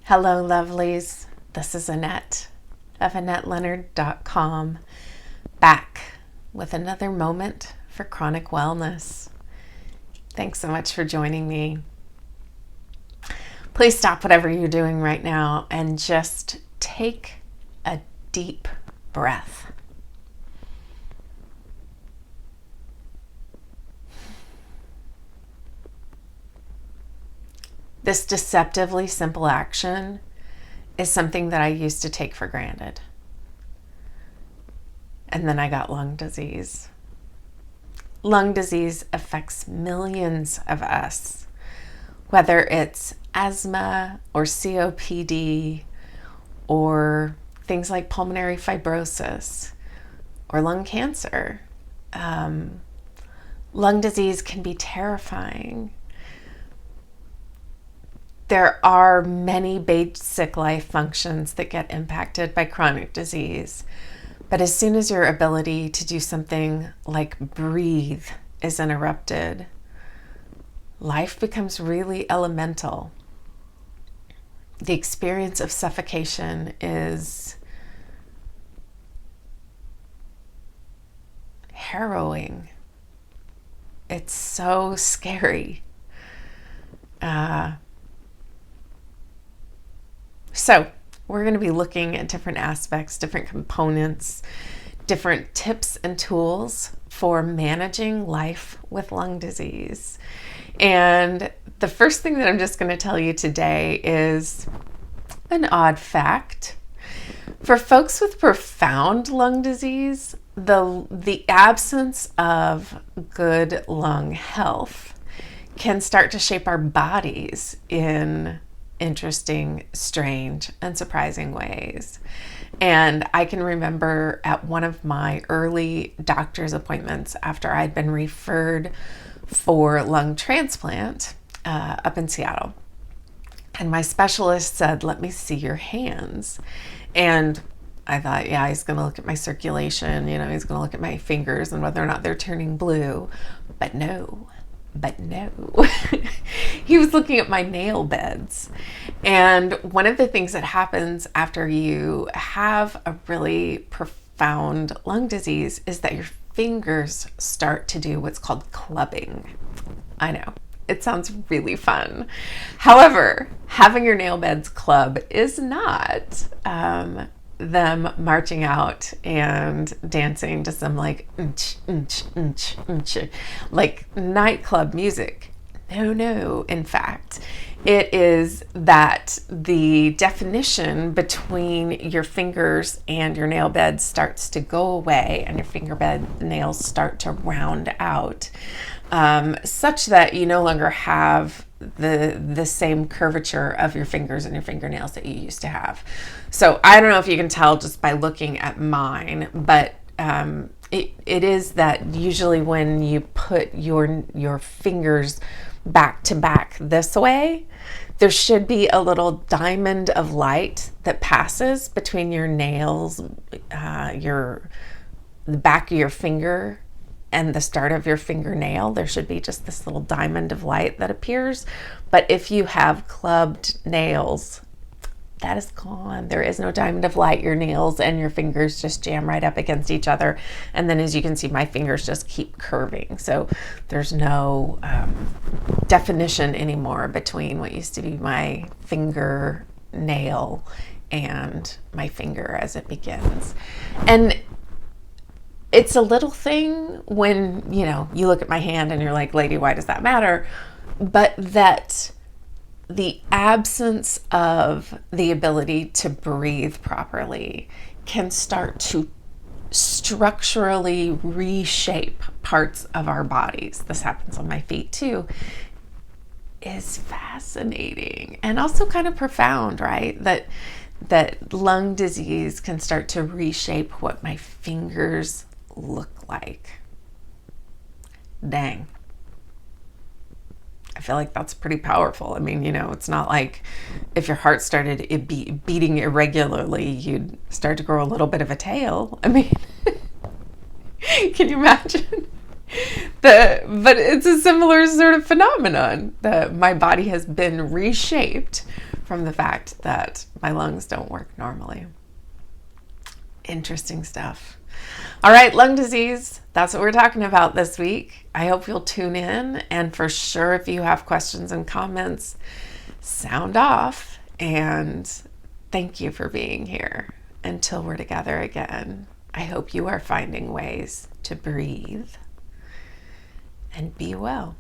Hello, lovelies. This is Annette of AnnetteLeonard.com, back with another moment for chronic wellness. Thanks so much for joining me. Please stop whatever you're doing right now and just take a deep breath. This deceptively simple action is something that I used to take for granted. And then I got lung disease. Lung disease affects millions of us, whether it's asthma or COPD or things like pulmonary fibrosis or lung cancer. Lung disease can be terrifying. There are many basic life functions that get impacted by chronic disease. But as soon as your ability to do something like breathe is interrupted, life becomes really elemental. The experience of suffocation is harrowing. It's so scary. So we're going to be looking at different aspects, different components, different tips and tools for managing life with lung disease. And the first thing that I'm just going to tell you today is an odd fact. For folks with profound lung disease, the absence of good lung health can start to shape our bodies in interesting, strange, and surprising ways. And I can remember at one of my early doctor's appointments after I'd been referred for lung transplant up in Seattle. And my specialist said, "Let me see your hands." And I thought, yeah, he's going to look at my circulation, he's going to look at my fingers and whether or not they're turning blue. But no. He was looking at my nail beds. And one of the things that happens after you have a really profound lung disease is that your fingers start to do what's called clubbing. I know, it sounds really fun. However, having your nail beds club is not them marching out and dancing to some like like nightclub music. No, in fact, it is that the definition between your fingers and your nail bed starts to go away and your finger bed nails start to round out, such that you no longer have the same curvature of your fingers and your fingernails that you used to have. So I don't know if you can tell just by looking at mine, but it is that usually when you put your fingers back to back this way, there should be a little diamond of light that passes between your nails, the back of your finger and the start of your fingernail. There should be just this little diamond of light that appears. But if you have clubbed nails, that is gone. There is no diamond of light. Your nails and your fingers just jam right up against each other. And then as you can see, my fingers just keep curving. So there's no definition anymore between what used to be my fingernail and my finger as it begins. And it's a little thing when, you look at my hand and you're like, lady, why does that matter? But that the absence of the ability to breathe properly can start to structurally reshape parts of our bodies. This happens on my feet too. Is fascinating and also kind of profound, right? That lung disease can start to reshape what my fingers look like. Dang. I feel like that's pretty powerful. I mean, it's not like if your heart started beating irregularly, you'd start to grow a little bit of a tail. I mean, can you imagine? But it's a similar sort of phenomenon. My body has been reshaped from the fact that my lungs don't work normally. Interesting stuff. All right, lung disease. That's what we're talking about this week. I hope you'll tune in. And for sure, if you have questions and comments, sound off. And thank you for being here. Until we're together again, I hope you are finding ways to breathe and be well.